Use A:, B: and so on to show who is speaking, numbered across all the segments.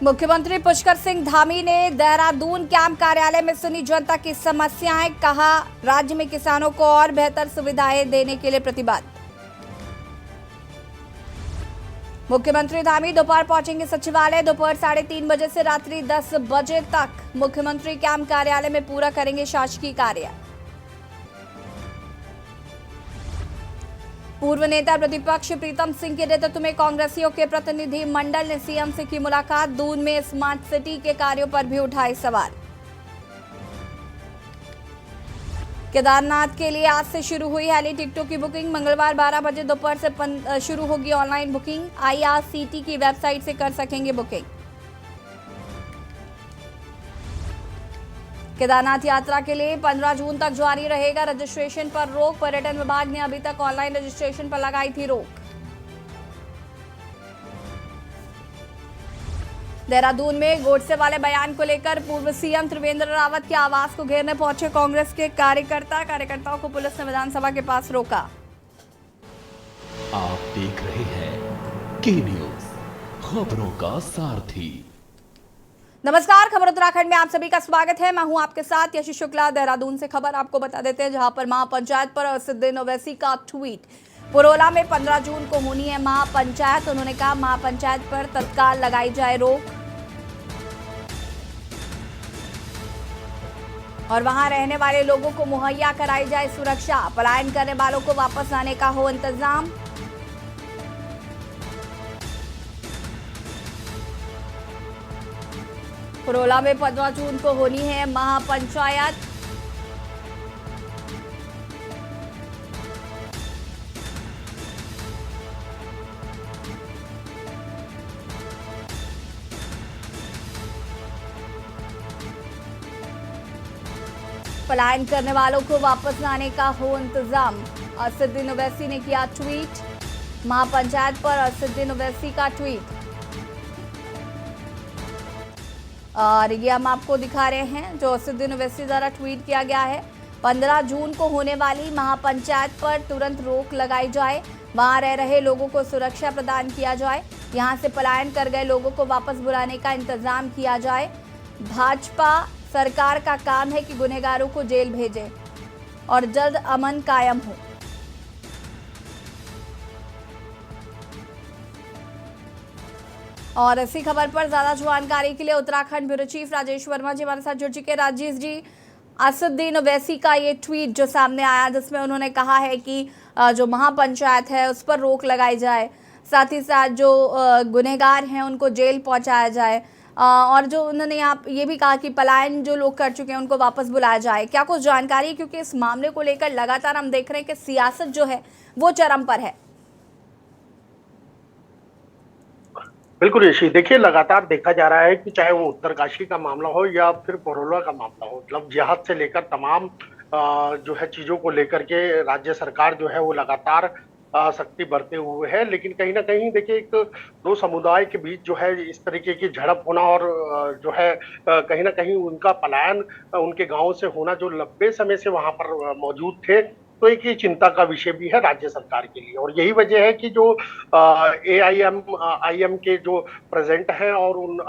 A: मुख्यमंत्री पुष्कर सिंह धामी ने देहरादून कैंप कार्यालय में सुनी जनता की समस्याएं, कहा राज्य में किसानों को और बेहतर सुविधाएं देने के लिए प्रतिबद्ध। मुख्यमंत्री धामी दोपहर पहुंचेंगे सचिवालय। दोपहर 3:30 बजे से रात्रि 10 बजे तक मुख्यमंत्री कैंप कार्यालय में पूरा करेंगे शासकीय कार्य। पूर्व नेता प्रतिपक्ष प्रीतम सिंह के नेतृत्व में कांग्रेसियों के प्रतिनिधि मंडल ने सीएम से की मुलाकात। दून में स्मार्ट सिटी के कार्यों पर भी उठाए सवाल। केदारनाथ के लिए आज से शुरू हुई हेली टिकटों की बुकिंग। मंगलवार 12 बजे दोपहर से शुरू होगी ऑनलाइन बुकिंग। आईआरसीटी की वेबसाइट से कर सकेंगे बुकिंग। केदारनाथ यात्रा के लिए 15 जून तक जारी रहेगा रजिस्ट्रेशन पर रोक। पर्यटन विभाग ने अभी तक ऑनलाइन रजिस्ट्रेशन पर लगाई थी रोक। देहरादून में गोडसे वाले बयान को लेकर पूर्व सीएम त्रिवेंद्र रावत के आवास को घेरने पहुंचे कांग्रेस के कार्यकर्ताओं को पुलिस ने विधानसभा के पास रोका।
B: आप देख रहे हैं के न्यूज, खबरों का सारथी।
A: नमस्कार, खबर उत्तराखंड में आप सभी का स्वागत है। मैं हूं आपके साथ यशी शुक्ला। देहरादून से खबर आपको बता देते हैं, जहां पर महापंचायत पर असदुद्दीन ओवैसी का ट्वीट। पुरोला में 15 जून को होनी है महापंचायत। उन्होंने कहा महापंचायत पर तत्काल लगाई जाए रोक और वहां रहने वाले लोगों को मुहैया कराई जाए सुरक्षा। पलायन करने वालों को वापस आने का हो इंतजाम। पुरोला में 15 जून को होनी है महापंचायत। पलायन करने वालों को वापस आने का हो इंतजाम। असदुद्दीन ओवैसी ने किया ट्वीट। महापंचायत पर असदुद्दीन ओवैसी का ट्वीट और ये हम आपको दिखा रहे हैं जो असदुद्दीन ओवैसी द्वारा ट्वीट किया गया है। 15 जून को होने वाली महापंचायत पर तुरंत रोक लगाई जाए। वहां रह रहे लोगों को सुरक्षा प्रदान किया जाए। यहां से पलायन कर गए लोगों को वापस बुलाने का इंतजाम किया जाए। भाजपा सरकार का काम है कि गुनहगारों को जेल भेजे और जल्द अमन कायम हो। और इसी खबर पर ज्यादा जानकारी के लिए उत्तराखंड ब्यूरो चीफ राजेश वर्मा जी हमारे साथ जुड़ चुके। राजेश जी, असदुद्दीन ओवैसी का ये ट्वीट जो सामने आया, जिसमें उन्होंने कहा है कि जो महापंचायत है उस पर रोक लगाई जाए, साथ ही साथ जो गुनहगार हैं उनको जेल पहुंचाया जाए और जो उन्होंने यहाँ ये भी कहा कि पलायन जो लोग कर चुके हैं उनको वापस बुलाया जाए। क्या कुछ जानकारी है, क्योंकि इस मामले को लेकर लगातार हम देख रहे हैं कि सियासत जो है वो चरम पर है।
C: बिल्कुल यशी, देखिए लगातार देखा जा रहा है कि चाहे वो उत्तरकाशी का मामला हो या फिर पुरोला का मामला हो, मतलब जिहाद से लेकर तमाम जो है चीजों को लेकर के राज्य सरकार जो है वो लगातार सख्ती बरते हुए है। लेकिन कहीं ना कहीं देखिए एक दो समुदाय के बीच जो है इस तरीके की झड़प होना और जो है कहीं ना कहीं उनका पलायन उनके गांव से होना, जो लंबे समय से वहां पर मौजूद थे, तो एक ये चिंता का विषय भी है राज्य सरकार के लिए। और यही वजह है कि जो AIM के जो प्रेसिडेंट हैं और उन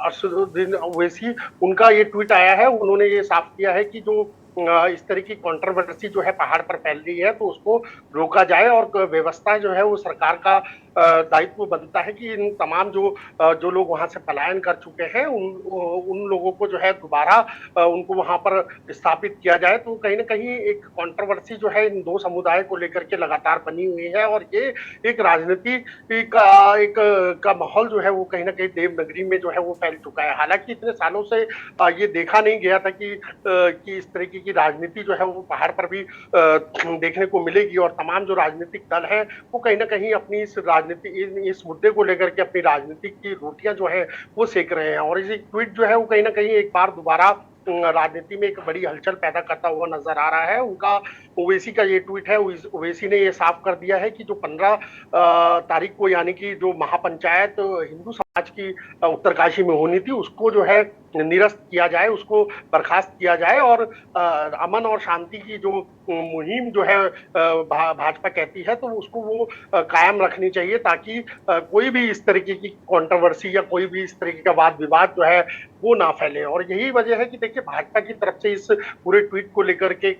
C: असदुद्दीन ओवैसी, उनका ये ट्वीट आया है। उन्होंने ये साफ किया है कि जो इस तरह की कंट्रोवर्सी जो है पहाड़ पर फैल रही है तो उसको रोका जाए और व्यवस्था जो है वो सरकार का दायित्व बनता है कि इन तमाम जो लोग वहां से पलायन कर चुके हैं उन लोगों को जो है दोबारा उनको वहां पर स्थापित किया जाए। तो कहीं ना कहीं एक कंट्रोवर्सी जो है इन दो समुदाय को लेकर के लगातार बनी हुई है और ये एक राजनीति का माहौल जो है वो कहीं ना कहीं देवनगरी में जो है वो फैल चुका है। हालांकि इतने सालों से ये देखा नहीं गया था कि इस तरीके की राजनीति जो है वो पहाड़ पर भी देखने को मिलेगी और तमाम जो राजनीतिक दल है वो कहीं ना कहीं अपनी इस मुद्दे को लेकर के अपनी राजनीतिक की रोटियां जो है वो सेक रहे हैं। और इसी ट्वीट जो है वो कहीं ना कहीं एक बार दोबारा राजनीति में एक बड़ी हलचल पैदा करता हुआ नजर आ रहा है। उनका ओवैसी का ये ट्वीट है, ओवैसी ने ये साफ कर दिया है कि जो 15 तारीख को यानी कि जो महापंचायत हिंदू समाज की उत्तरकाशी में होनी थी उसको जो है निरस्त किया जाए, उसको बर्खास्त किया जाए और अमन और शांति की जो मुहिम जो है भाजपा कहती है तो उसको वो कायम रखनी चाहिए, ताकि कोई भी इस तरीके की कंट्रोवर्सी या कोई भी इस तरीके का वाद विवाद जो है वो ना फैले। और यही वजह है कि देखिए भाजपा की तरफ से इस पूरे ट्वीट को लेकर के एक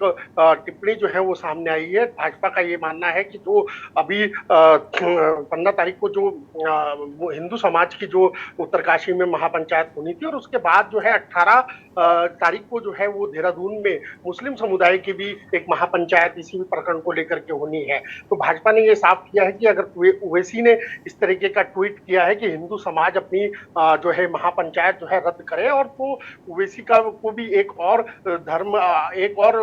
C: टिप्पणी जो है वो सामने आई है। भाजपा का ये मानना है कि जो अभी 15 तारीख को जो हिंदू समाज की जो उत्तरकाशी में महापंचायत होनी थी और उसके बाद जो है 18 तारीख को जो है वो देहरादून में मुस्लिम समुदाय की भी एक महापंचायत इसी प्रकरण को लेकर के होनी है। तो भाजपा ने ये साफ किया है कि अगर ओवैसी ने इस तरीके का ट्वीट किया है कि हिंदू समाज अपनी जो है महापंचायत जो है रद्द करे, और तो ओवैसी का को भी एक और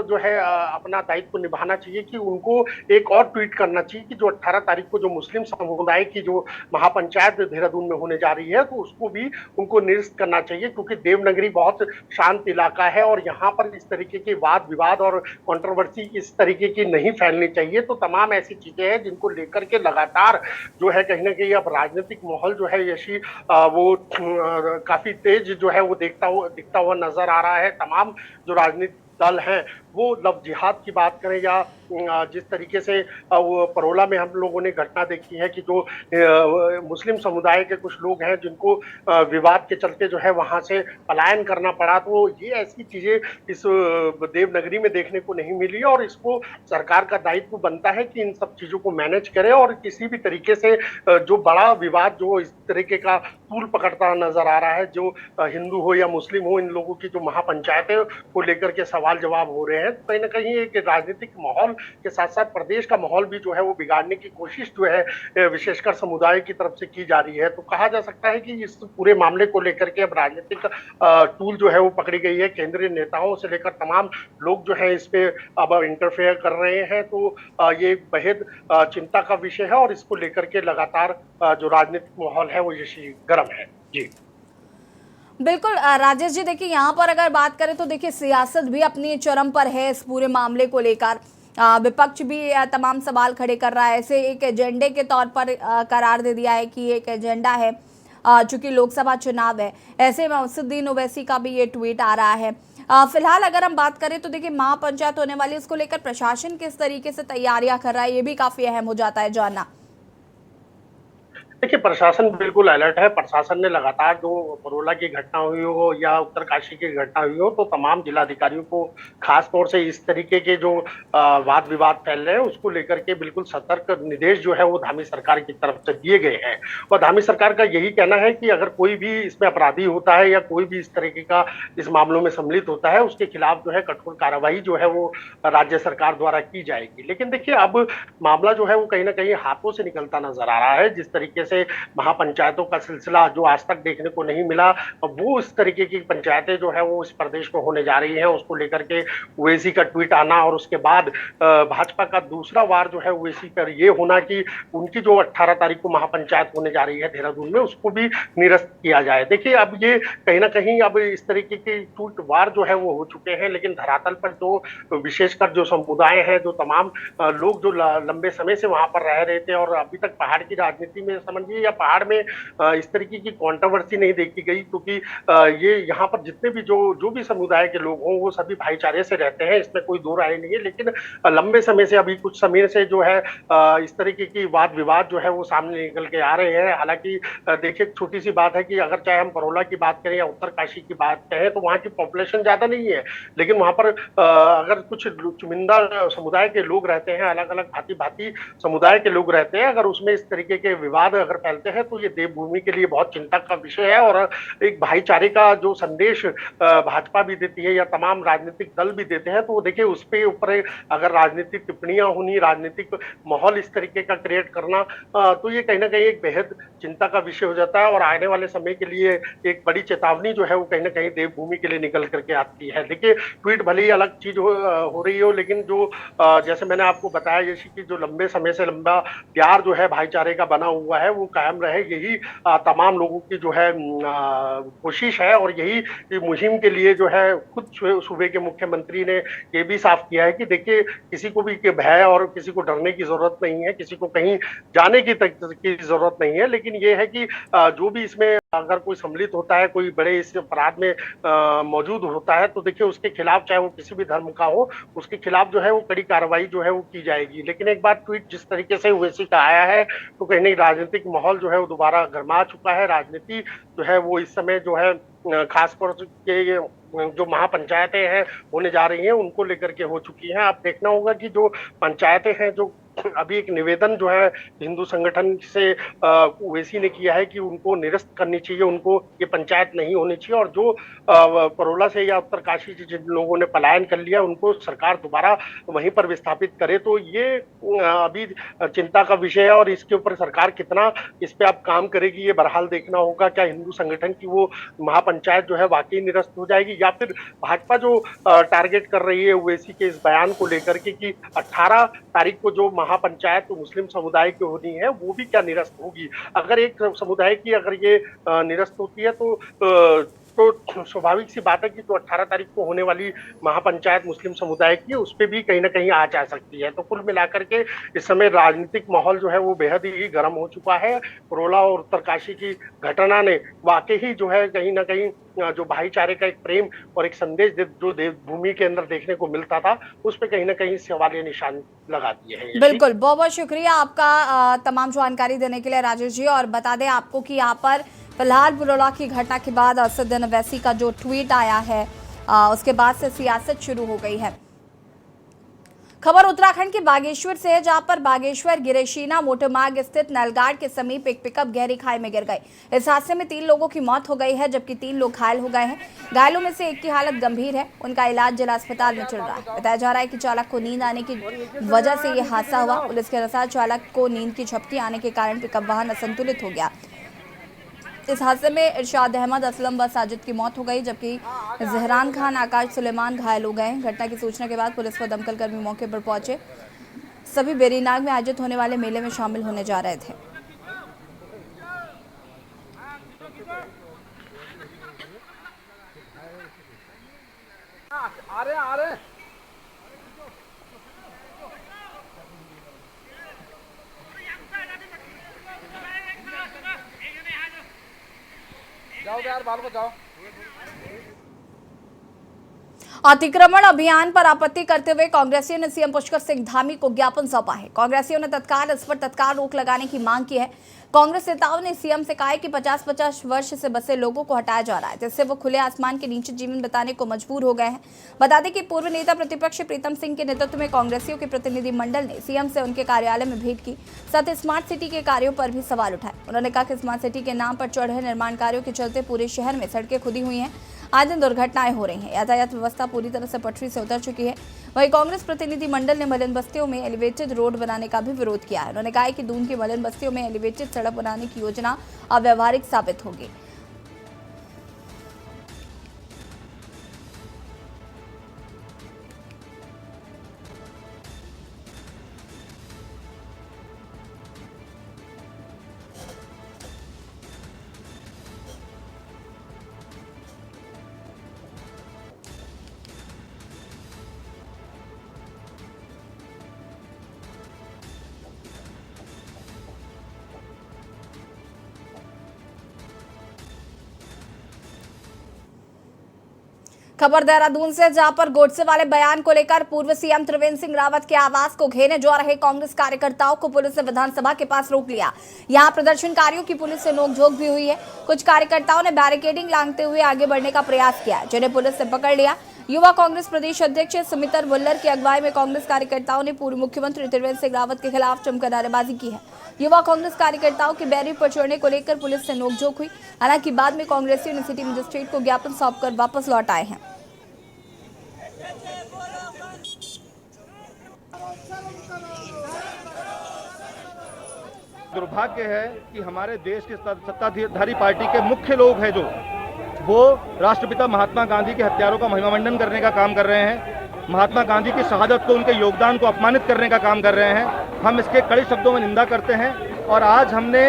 C: जो है अपना दायित्व निभाना चाहिए कि उनको एक और ट्वीट करना चाहिए कि जो 18 तारीख को जो मुस्लिम समुदाय की जो महापंचायत देहरादून में होने जा रही है तो उसको भी उनको निरस्त करना चाहिए, क्योंकि देवनगरी बहुत शांत इलाका है और यहाँ पर इस तरीके के वाद विवाद और कंट्रोवर्सी इस तरीके की नहीं फैलनी चाहिए। तो तमाम ऐसी चीजें हैं जिनको लेकर के लगातार जो है कहीं ना कहीं अब राजनीतिक माहौल जो है यशी वो काफी तेज जो है वो दिखता हुआ नजर आ रहा है। तमाम जो राजनीतिक दल हैं वो लव जिहाद की बात करें या जिस तरीके से वो परोला में हम लोगों ने घटना देखी है कि जो मुस्लिम समुदाय के कुछ लोग हैं जिनको विवाद के चलते जो है वहां से पलायन करना पड़ा, तो ये ऐसी चीजें इस देवनगरी में देखने को नहीं मिली और इसको सरकार का दायित्व बनता है कि इन सब चीजों को मैनेज करे और किसी भी तरीके से जो बड़ा विवाद जो इस तरीके का तूल पकड़ता नजर आ रहा है, जो हिंदू हो या मुस्लिम हो, इन लोगों की जो महापंचायतें को लेकर के सवाल जवाब हो रहे हैं, तो कहीं ना कहीं एक राजनीतिक माहौल के साथ साथ प्रदेश का माहौल भी जो है वो बिगाड़ने की कोशिश जो है विशेषकर समुदाय की तरफ से की जा रही है। तो कहा जा सकता है कि इस पूरे मामले को लेकर के अब राजनीतिक टूल जो है वो पकड़ी गई है। केंद्रीय नेताओं से लेकर तमाम लोग जो है इस पे अब इंटरफेयर कर रहे हैं, तो ये एक बेहद चिंता का विषय है और इसको लेकर के लगातार जो राजनीतिक माहौल है वो ये गर्म है। जी
A: बिल्कुल राजेश जी, देखिए यहाँ पर अगर बात करें तो देखिए सियासत भी अपनी चरम पर है इस पूरे मामले को लेकर। विपक्ष भी तमाम सवाल खड़े कर रहा है, इसे एक एजेंडे के तौर पर करार दे दिया है कि एक एजेंडा है चूंकि लोकसभा चुनाव है। ऐसे में असदुद्दीन ओवैसी का भी ये ट्वीट आ रहा है। फिलहाल अगर हम बात करें तो देखिए महापंचायत होने वाली, इसको लेकर प्रशासन किस तरीके से तैयारियां कर रहा है, ये भी काफी अहम हो जाता है जानना।
C: देखिए प्रशासन बिल्कुल अलर्ट है। प्रशासन ने लगातार जो परोला की घटना हुई हो या उत्तरकाशी की घटना हुई हो तो तमाम जिलाधिकारियों को खास तौर से इस तरीके के जो वाद विवाद फैल रहे हैं उसको लेकर के बिल्कुल सतर्क निर्देश जो है वो धामी सरकार की तरफ से दिए गए हैं। और धामी सरकार का यही कहना है कि अगर कोई भी इसमें अपराधी होता है या कोई भी इस तरीके का इस मामलों में सम्मिलित होता है उसके खिलाफ जो है कठोर कार्रवाई जो है वो राज्य सरकार द्वारा की जाएगी। लेकिन देखिए अब मामला जो है वो कहीं ना कहीं हाथों से निकलता नजर आ रहा है। जिस तरीके से महापंचायतों का सिलसिला जो आज तक देखने को नहीं मिला, वो इस तरीके की पंचायतें जो है वो इस प्रदेश में होने जा रही है, उसको लेकर के ओवैसी का ट्वीट आना और उसके बाद भाजपा का दूसरा वार जो है ओवैसी पर ये होना कि उनकी जो 18 तारीख को महापंचायत होने जा रही है देहरादून में उसको भी निरस्त किया जाए। देखिए अब ये कहीं ना कहीं अब इस तरीके के ट्वीट वार जो है वो हो चुके हैं, लेकिन धरातल पर जो विशेषकर जो समुदाय है, जो तमाम लोग जो लंबे समय से वहां पर रह रहे थे और अभी तक पहाड़ की राजनीति में समझिए या पहाड़ में इस तरीके की कंट्रोवर्सी नहीं देखी गई, क्योंकि ये यहाँ पर जितने भी जो भी समुदाय के लोग हों वो सभी भाईचारे से रहते हैं, इसमें कोई दो राय नहीं है। लेकिन लंबे समय से अभी कुछ समय से जो है इस तरीके की वाद विवाद जो है वो सामने निकल के आ रहे हैं। हालांकि देखिए छोटी सी बात है कि अगर चाहे हम परोला की बात करें या उत्तरकाशी की बात करें तो वहाँ की पॉपुलेशन ज्यादा नहीं है, लेकिन वहां पर अगर कुछ चुनिंदा समुदाय के लोग रहते हैं, अलग अलग भांति भांति समुदाय के लोग रहते हैं, अगर उसमें इस तरीके के विवाद अगर फैलते हैं तो ये देवभूमि के लिए बहुत चिंता का विषय है। और एक भाईचारे का जो संदेश भाजपा भी देती है या तमाम राजनीतिक दल भी देते हैं, तो देखिए उस पे ऊपर अगर राजनीतिक टिप्पणियां होनी, राजनीतिक माहौल इस तरीके का क्रिएट करना, तो ये कहीं ना कहीं एक बेहद चिंता का विषय हो जाता है और आने वाले समय के लिए एक बड़ी चेतावनी जो है वो कहीं ना कहीं देवभूमि के लिए निकल करके आती है। देखिए ट्वीट भले ही अलग चीज हो रही हो, लेकिन जो जैसे मैंने आपको बताया जैसे कि जो लंबे समय से लंबा प्यार जो है भाईचारे का बना हुआ है वो कायम रहे, यही तमाम लोगों की जो है कोशिश है। और यही मुहिम के लिए जो है खुद सूबे के मुख्यमंत्री ने ये भी साफ किया है कि देखिए, किसी को भी भय और किसी को डरने की जरूरत नहीं है, किसी को कहीं जाने की जरूरत नहीं है। लेकिन ये है कि जो भी इसमें अगर कोई सम्मिलित होता है, कोई बड़े इस अपराध में मौजूद होता है, तो देखिए उसके खिलाफ, चाहे वो किसी भी धर्म का हो, उसके खिलाफ जो है वो कड़ी कार्रवाई जो है वो की जाएगी। लेकिन एक बार ट्वीट जिस तरीके से ओवैसी का आया है, तो कहीं नहीं राजनीतिक माहौल जो है वो दोबारा गर्मा चुका है। राजनीति जो है वो इस समय जो है खासतौर के जो महापंचायतें हैं होने जा रही हैं, उनको लेकर के हो चुकी हैं। आप देखना होगा कि जो पंचायतें हैं, जो अभी एक निवेदन जो है हिंदू संगठन से ओवैसी ने किया है कि उनको निरस्त करनी चाहिए, उनको ये पंचायत नहीं होनी चाहिए। और जो परोला से या उत्तरकाशी से जिन लोगों ने पलायन कर लिया, उनको सरकार दोबारा वहीं पर विस्थापित करे। तो ये अभी चिंता का विषय है, और इसके ऊपर सरकार कितना इस पे अब काम करेगी, ये बहरहाल देखना होगा। क्या हिंदू संगठन की वो महापंचायत जो है वाकई निरस्त हो जाएगी, या फिर भाजपा जो टारगेट कर रही है ओवैसी के इस बयान को लेकर के कि 18 तारीख को जो महापंचायत तो मुस्लिम समुदाय की होनी है, वो भी क्या निरस्त होगी। अगर एक समुदाय की अगर ये निरस्त होती है, तो स्वाभाविक सी बात है कि जो 18 तारीख को होने वाली महापंचायत मुस्लिम समुदाय की, उस पर भी कहीं ना कहीं आ जा सकती है। तो कुल मिलाकर के इस समय राजनीतिक माहौल जो है वो बेहद ही गर्म हो चुका है। परोला और उत्तरकाशी की घटना ने वाकई ही जो है कहीं ना कहीं जो भाईचारे का एक प्रेम और एक संदेश जो देवभूमि के अंदर देखने को मिलता था, उस पर कहीं ना कहीं सवालिया निशान लगा दिए हैं।
A: बिल्कुल, बहुत बहुत शुक्रिया आपका तमाम जानकारी देने के लिए राजेश जी। और बता दें आपको कि यहाँ पर फिलहाल परोला की घटना के बाद असदुद्दीन ओवैसी का जो ट्वीट आया है, उसके बाद से सियासत शुरू हो गई है। खबर उत्तराखंड के बागेश्वर से है, जहां पर बागेश्वर गिरेशीना मोटरमार्ग स्थित नलगाड़ के समीप एक पिकअप गहरी खाई में गिर गई। इस हादसे में 3 लोगों की मौत हो गई है, जबकि 3 लोग घायल हो गए हैं। घायलों में से एक की हालत गंभीर है, उनका इलाज जिला अस्पताल में चल रहा है। बताया जा रहा है कि चालक को नींद आने की वजह से यह हादसा हुआ। पुलिस के अनुसार चालक को नींद की झपकी आने के कारण पिकअप वाहन असंतुलित हो गया। इस हादसे में इरशाद अहमद, असलम व साजिद की मौत हो गई, जबकि जहरान खान, आकाश सुलेमान घायल हो गए। घटना की सूचना के बाद पुलिस व दमकल कर्मी मौके पर पहुंचे। सभी बेरीनाग में आयोजित होने वाले मेले में शामिल होने जा रहे थे।
D: आ रहे जाओ यार, बाल को जाओ।
A: अतिक्रमण अभियान पर आपत्ति करते हुए कांग्रेसियों ने सीएम पुष्कर सिंह धामी को ज्ञापन सौंपा है। कांग्रेसियों ने तत्काल इस पर तत्काल रोक लगाने की मांग की है। कांग्रेस नेताओं ने सीएम से कहा है कि 50-50 वर्ष से बसे लोगों को हटाया जा रहा है, जिससे वो खुले आसमान के नीचे जीवन बिताने को मजबूर हो गए हैं। बता दें कि पूर्व नेता प्रतिपक्ष प्रीतम सिंह के नेतृत्व में कांग्रेसियों के प्रतिनिधि मंडल ने सीएम से उनके कार्यालय में भेंट की, साथ ही स्मार्ट सिटी के कार्यों पर भी सवाल उठाए। उन्होंने कहा कि स्मार्ट सिटी के नाम पर चल रहे निर्माण कार्यों के चलते पूरे शहर में सड़कें खुदी हुई हैं, आज दिन दुर्घटनाएं हो रही हैं, यातायात व्यवस्था पूरी तरह से पटरी से उतर चुकी है। वहीं कांग्रेस प्रतिनिधि मंडल ने मलिन बस्तियों में एलिवेटेड रोड बनाने का भी विरोध किया है। उन्होंने कहा है कि दून की मलिन बस्तियों में एलिवेटेड सड़क बनाने की योजना अव्यावहारिक साबित होगी। खबर देहरादून से, जहां पर गोडसे वाले बयान को लेकर पूर्व सीएम त्रिवेंद्र सिंह रावत के आवास को घेरने जा रहे कांग्रेस कार्यकर्ताओं को पुलिस ने विधानसभा के पास रोक लिया। यहां प्रदर्शनकारियों की पुलिस से नोकझोंक भी हुई है। कुछ कार्यकर्ताओं ने बैरिकेडिंग लांघते हुए आगे बढ़ने का प्रयास किया, जिन्हें पुलिस ने पकड़ लिया। युवा कांग्रेस प्रदेश अध्यक्ष सुमितर बुल्लर की अगुवाई में कांग्रेस कार्यकर्ताओं ने पूर्व मुख्यमंत्री त्रिवेंद्र सिंह रावत के खिलाफ जमकर नारेबाजी की है। युवा कांग्रेस कार्यकर्ताओं के बैरियर पर चढ़ने को लेकर पुलिस से नोकझोंक हुई। हालांकि बाद में कांग्रेसियों ने सिटी मजिस्ट्रेट को ज्ञापन सौंपकर वापस लौट आए हैं।
E: दुर्भाग्य है कि हमारे देश के सत्ताधारी पार्टी के मुख्य लोग हैं जो वो राष्ट्रपिता महात्मा गांधी के हत्यारों का महिमामंडन करने का काम कर रहे हैं, महात्मा गांधी की शहादत को, उनके योगदान को अपमानित करने का काम कर रहे हैं। हम इसके कड़े शब्दों में निंदा करते हैं और आज हमने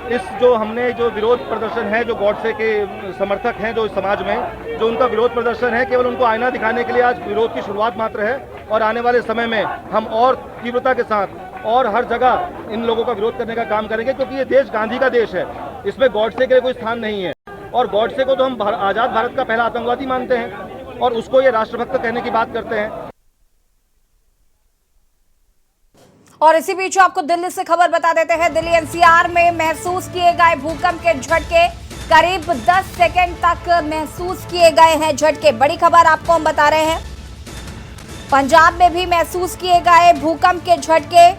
E: इस जो हमने जो विरोध प्रदर्शन है, जो गॉडसे के समर्थक हैं जो समाज में, जो उनका विरोध प्रदर्शन है, केवल उनको आईना दिखाने के लिए आज विरोध की शुरुआत मात्र है। और आने वाले समय में हम और तीव्रता के साथ और हर जगह इन लोगों का विरोध करने का काम करेंगे, क्योंकि ये देश गांधी का देश है, इसमें गॉडसे के लिए कोई स्थान नहीं है। और गॉडसे को तो हम आज़ाद भारत का पहला आतंकवादी मानते हैं और उसको ये राष्ट्रभक्त कहने की बात करते हैं।
A: और इसी बीच आपको दिल्ली से खबर बता देते हैं। दिल्ली एनसीआर में महसूस किए गए भूकंप के झटके करीब 10 सेकंड तक महसूस किए गए हैं झटके। बड़ी खबर आपको हम बता रहे हैं। पंजाब में भी महसूस किए गए भूकंप के झटके,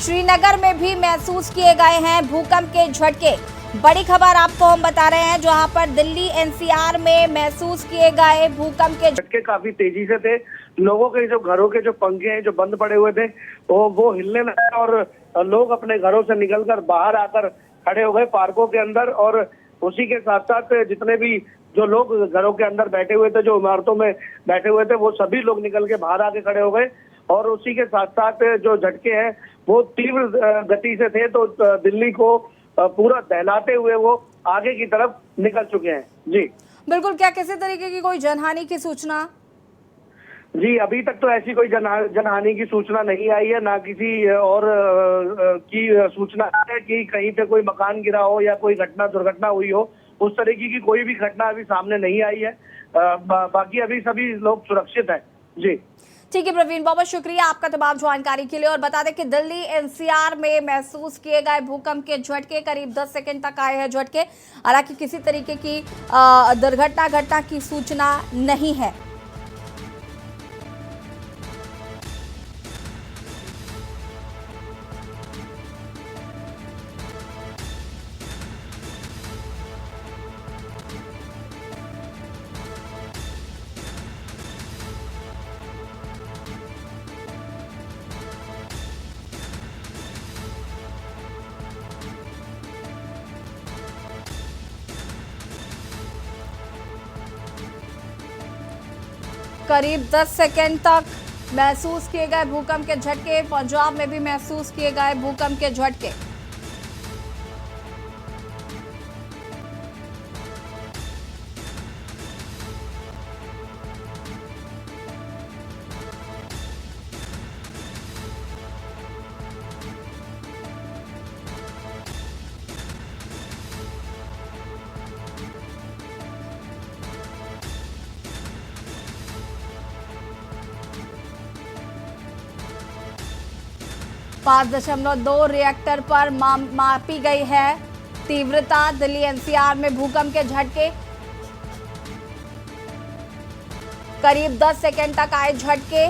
A: श्रीनगर में भी महसूस किए गए हैं भूकंप के झटके। बड़ी खबर आपको हम बता रहे हैं, जहां पर दिल्ली एनसीआर में महसूस किए गए भूकंप के
D: झटके काफी तेजी से थे। लोगों के जो घरों के जो पंखे हैं जो बंद पड़े हुए थे वो हिलने लगे और लोग अपने घरों से निकलकर बाहर आकर खड़े हो गए पार्कों के अंदर। और उसी के साथ साथ जितने भी जो लोग घरों के अंदर बैठे हुए थे, जो इमारतों में बैठे हुए थे, वो सभी लोग निकल के बाहर आके खड़े हो गए। और उसी के साथ साथ जो झटके हैं वो तीव्र गति से थे, तो दिल्ली को पूरा दहलाते हुए वो आगे की तरफ निकल चुके हैं। जी
A: बिल्कुल। क्या किसी तरीके की कोई जनहानि की सूचना?
D: जी, अभी तक तो ऐसी कोई जनहानि की सूचना नहीं आई है, ना किसी और की सूचना है कि कहीं पे कोई मकान गिरा हो या कोई दुर्घटना हुई हो। उस तरीके की कोई भी घटना अभी सामने नहीं आई है। बाकी अभी सभी लोग सुरक्षित हैं। जी
A: ठीक है प्रवीण, बहुत शुक्रिया आपका तमाम जानकारी के लिए। और बता दें कि दिल्ली एनसीआर में महसूस किए गए भूकंप के झटके करीब 10 सेकंड तक आए हैं झटके। हालांकि किसी तरीके की दुर्घटना की सूचना नहीं है। करीब 10 सेकंड तक महसूस किए गए भूकंप के झटके। पंजाब में भी महसूस किए गए भूकंप के झटके। पाँच 5.2 रिएक्टर पर मापी गई है तीव्रता। दिल्ली एनसीआर में भूकंप के झटके करीब 10 सेकंड तक आए झटके।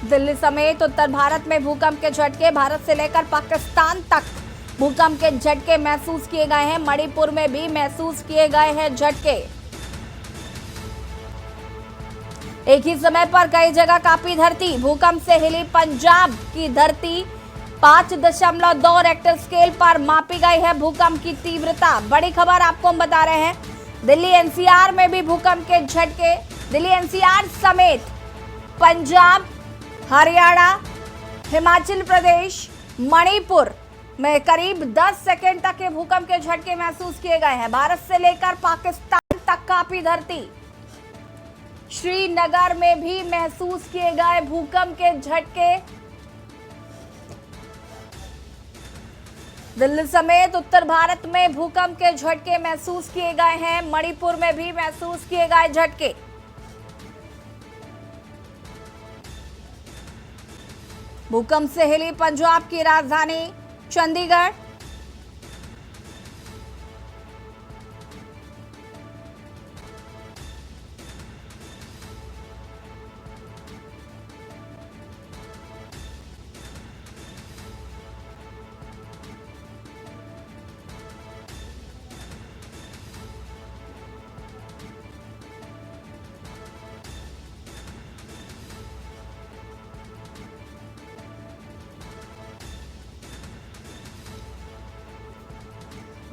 A: दिल्ली समेत उत्तर भारत में भूकंप के झटके, भारत से लेकर पाकिस्तान तक भूकंप के झटके महसूस किए गए हैं। मणिपुर में भी महसूस किए गए हैं झटके। एक ही समय पर कई जगह कांपी धरती, भूकंप से हिली पंजाब की धरती। 5.2 रेक्टर स्केल पर मापी गई है भूकंप की तीव्रता। बड़ी खबर आपको हम बता रहे हैं, दिल्ली एनसीआर में भी भूकंप के झटके। दिल्ली एनसीआर समेत पंजाब, हरियाणा, हिमाचल प्रदेश, मणिपुर में करीब 10 सेकंड तक के भूकंप के झटके महसूस किए गए हैं। भारत से लेकर पाकिस्तान तक कांपी धरती। श्रीनगर में भी महसूस किए गए भूकंप के झटके। दिल्ली समेत उत्तर भारत में भूकंप के झटके महसूस किए गए हैं। मणिपुर में भी महसूस किए गए झटके। भूकंप से हिली पंजाब की राजधानी चंडीगढ़।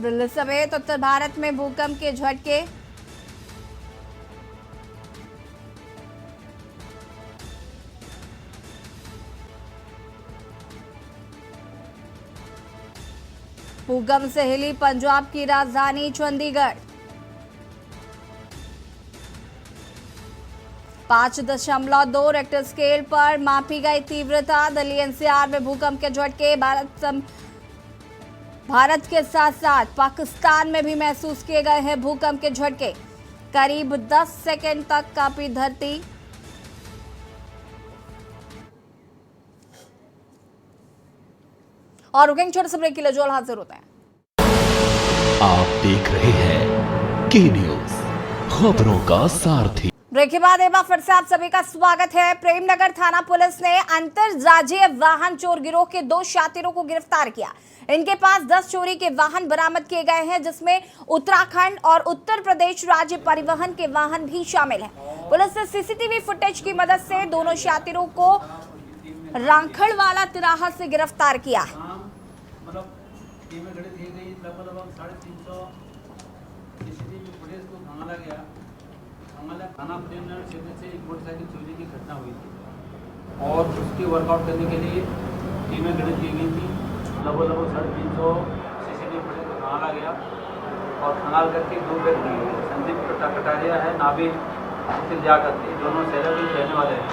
A: दिल्ली समेत उत्तर भारत में भूकंप के झटके। भूकंप से हिली पंजाब की राजधानी चंडीगढ़। 5.2 रेक्टर स्केल पर मापी गई तीव्रता। दिल्ली एनसीआर में भूकंप के झटके भारत के साथ साथ पाकिस्तान में भी महसूस किए गए हैं भूकंप के झटके। करीब 10 सेकंड तक कांपी धरती। और रुकेंगे छोटे से ब्रेक के लिए, जो हाजिर होते हैं।
B: आप देख रहे हैं के न्यूज, खबरों का सारथी।
A: ब्रेक के बाद एक बार फिर से आप सभी का स्वागत है। प्रेमनगर थाना पुलिस ने अंतरराज्यीय वाहन चोर गिरोह के 2 शातिरों को गिरफ्तार किया। इनके पास 10 चोरी के वाहन बरामद किए गए हैं, जिसमें उत्तराखंड और उत्तर प्रदेश राज्य परिवहन के वाहन भी शामिल हैं। पुलिस ने सीसीटीवी फुटेज की मदद से दोनों शातिरों को रांखड़वाला तिराहा से गिरफ्तार किया है।
F: थाना प्रेमनगर क्षेत्र से एक मोटरसाइकिल चोरी की घटना हुई थी और उसकी वर्कआउट करने के लिए टीमें गठित की गई थी। लगभग 350 सीसीटीवी फुटेज को खंगाला गया और खंगाल करके 2 व्यक्ति संदीप कटारिया है, नाबिल लियाकत, दोनों शहर के रहने वाले हैं।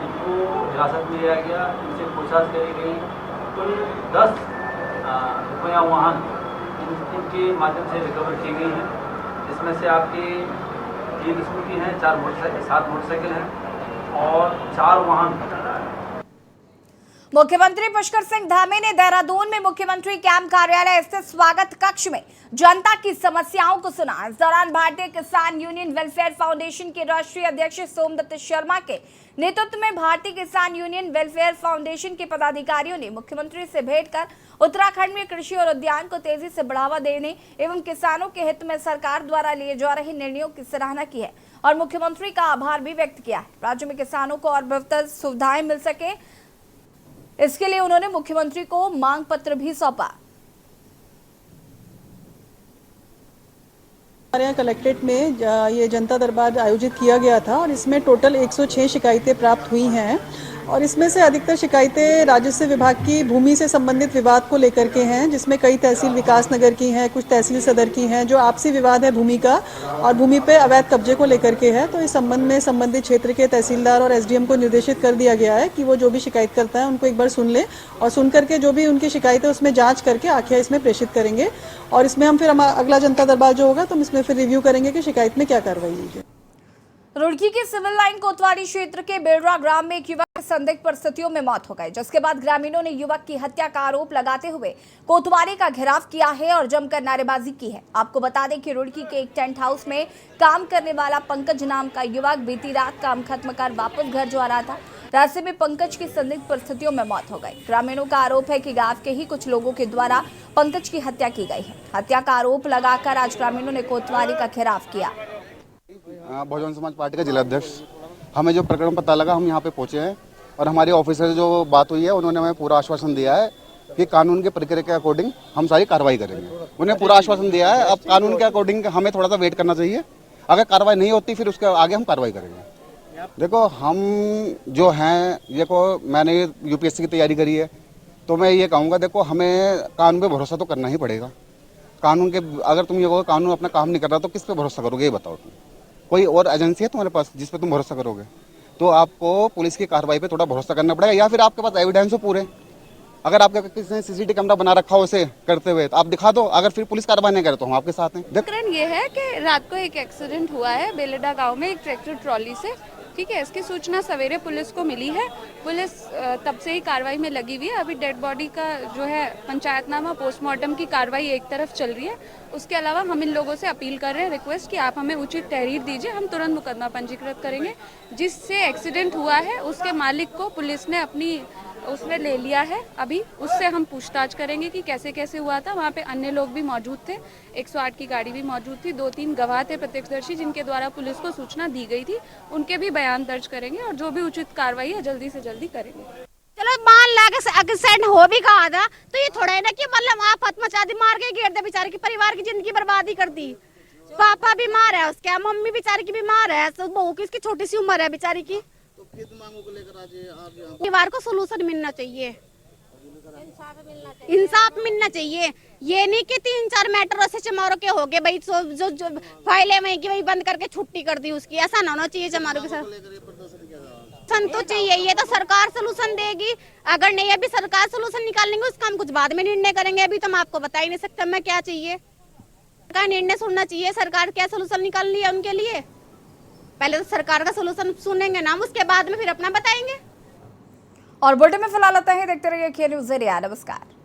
F: इनको हिरासत में लिया गया, इनसे पूछताछ करी गई। कुल 10 रुपया वाहन इनके माध्यम से रिकवर की गई हैं, जिसमें से आपकी 3 स्कूटी हैं, 7 मोटरसाइकिल हैं और 4 वाहन।
A: मुख्यमंत्री पुष्कर सिंह धामी ने देहरादून में मुख्यमंत्री कैंप कार्यालय स्थित स्वागत कक्ष में जनता की समस्याओं को सुना। इस दौरान भारतीय किसान यूनियन वेलफेयर फाउंडेशन के राष्ट्रीय अध्यक्ष सोमदत्त शर्मा के नेतृत्व में भारतीय किसान यूनियन वेलफेयर फाउंडेशन के पदाधिकारियों ने मुख्यमंत्री से भेंट कर उत्तराखंड में कृषि और उद्यान को तेजी से बढ़ावा देने एवं किसानों के हित में सरकार द्वारा लिए जा रहे निर्णयों की सराहना की है और मुख्यमंत्री का आभार भी व्यक्त किया है। राज्य में किसानों को और बेहतर सुविधाएं मिल सके, इसके लिए उन्होंने मुख्यमंत्री को मांग पत्र भी सौंपा।
G: हमारे यहाँ कलेक्ट्रेट में ये जनता दरबार आयोजित किया गया था और इसमें टोटल 106 शिकायतें प्राप्त हुई हैं और इसमें से अधिकतर शिकायतें राजस्व विभाग की भूमि से संबंधित विवाद को लेकर के हैं, जिसमें कई तहसील विकास नगर की हैं, कुछ तहसील सदर की हैं, जो आपसी विवाद है भूमि का और भूमि पे अवैध कब्जे को लेकर के है। तो इस संबंध में संबंधित क्षेत्र के तहसीलदार और एसडीएम को निर्देशित कर दिया गया है कि वो जो भी शिकायत करता है उनको एक बार सुन ले और सुन करके जो भी उनकी शिकायत है उसमें जाँच करके आख्या इसमें प्रेषित करेंगे और इसमें हम फिर अगला जनता दरबार जो होगा तो हम इसमें फिर रिव्यू करेंगे कि शिकायत में क्या कार्रवाई हुई है।
A: रुड़की के सिविल लाइन कोतवाली क्षेत्र के बेलरा ग्राम में एक युवक की संदिग्ध परिस्थितियों में मौत हो गई, जिसके बाद ग्रामीणों ने युवक की हत्या का आरोप लगाते हुए कोतवाली का घेराव किया है और जमकर नारेबाजी की है। आपको बता दें कि रुड़की के एक टेंट हाउस में काम करने वाला पंकज नाम का युवक बीती रात काम खत्म कर वापस घर जा रहा था। रास्ते में पंकज की संदिग्ध परिस्थितियों में मौत हो गई। ग्रामीणों का आरोप है कि गांव के ही कुछ लोगों के द्वारा पंकज की हत्या की गई है। हत्या का आरोप लगाकर आज ग्रामीणों ने कोतवाली का घेराव किया।
H: बहुजन समाज पार्टी का जिला अध्यक्ष, हमें जो प्रकरण पता लगा हम यहाँ पे पहुंचे हैं और हमारे ऑफिसर जो बात हुई है उन्होंने हमें पूरा आश्वासन दिया है कि कानून के प्रक्रिया के अकॉर्डिंग हम सारी कार्रवाई करेंगे। उन्हें पूरा आश्वासन दिया है। अब कानून के अकॉर्डिंग हमें थोड़ा सा वेट करना चाहिए, अगर कार्रवाई नहीं होती फिर उसके आगे हम कार्रवाई करेंगे। देखो हम जो हैं, देखो मैंने यूपीएससी की तैयारी करी है तो मैं ये कहूँगा, देखो हमें कानून पे भरोसा तो करना ही पड़ेगा। कानून के अगर तुम ये कहो कानून अपना काम नहीं कर रहा तो किस पे भरोसा करोगे, ये बताओ। तुम कोई और एजेंसी है तुम्हारे पास जिस पे तुम भरोसा करोगे? तो आपको पुलिस की कार्रवाई पे थोड़ा भरोसा करना पड़ेगा, या फिर आपके पास एविडेंस हो पूरे। अगर आपके किसी ने सीसीटीवी कैमरा बना रखा हो उसे करते हुए तो आप दिखा दो। अगर फिर पुलिस कार्रवाई नहीं करे तो हम आपके साथ हैं।
I: प्रकरण ये है कि रात को एक एक्सीडेंट हुआ है बेलेडा गांव में एक ट्रैक्टर ट्रॉली से, ठीक है। इसकी सूचना सवेरे पुलिस को मिली है। पुलिस तब से ही कार्रवाई में लगी हुई है। अभी डेड बॉडी का जो है पंचायतनामा पोस्टमार्टम की कार्रवाई एक तरफ चल रही है। उसके अलावा हम इन लोगों से अपील कर रहे हैं, रिक्वेस्ट कि आप हमें उचित तहरीर दीजिए, हम तुरंत मुकदमा पंजीकृत करेंगे। जिससे एक्सीडेंट हुआ है उसके मालिक को पुलिस ने अपनी उसमें ले लिया है। अभी उससे हम पूछताछ करेंगे कि कैसे कैसे हुआ था। वहाँ पे अन्य लोग भी मौजूद थे, 108 की गाड़ी भी मौजूद थी, 2-3 गवाह थे प्रत्यक्षदर्शी जिनके द्वारा पुलिस को सूचना दी गई थी, उनके भी बयान दर्ज करेंगे और जो भी उचित कार्रवाई है जल्दी से जल्दी करेंगे।
J: चलो मान ला के एक्सीडेंट हो भी कहा था तो ये थोड़ा है ना कि मतलब आफत मचा दी, मार के घेर दे, बेचारे की परिवार की जिंदगी बर्बादी कर दी। पापा बीमार है उसके, मम्मी बेचारी की बीमार है, बहू की इसकी छोटी सी उम्र है बेचारी की।
K: तो किस मांगों को लेकर आज आप
J: परिवार को सोल्यूशन मिलना चाहिए, इंसाफ मिलना चाहिए। ये नहीं कि 3-4 मैटर ऐसे चमारों के हो गए भाई, जो फाइलें वहीं की वहीं बंद करके छुट्टी कर दी उसकी, ऐसा ना होना चाहिए चमारों के साथ। सolution तो चाहिए, ये तो सरकार सोल्यूशन देगी, अगर नहीं अभी सरकार सोल्यूशन निकालेंगे उसका हम कुछ बाद में निर्णय करेंगे। अभी तो हम आपको बता ही नहीं सकते हमें क्या चाहिए, सरकार निर्णय सुनना चाहिए, सरकार क्या सोल्यूशन निकाल रही है उनके लिए। पहले तो सरकार का सोल्यूशन सुनेंगे ना, उसके बाद में फिर अपना बताएंगे।
A: और बुलेटिन में फिलहाल आता है, देखते रहिए के न्यूज़ इंडिया। नमस्कार।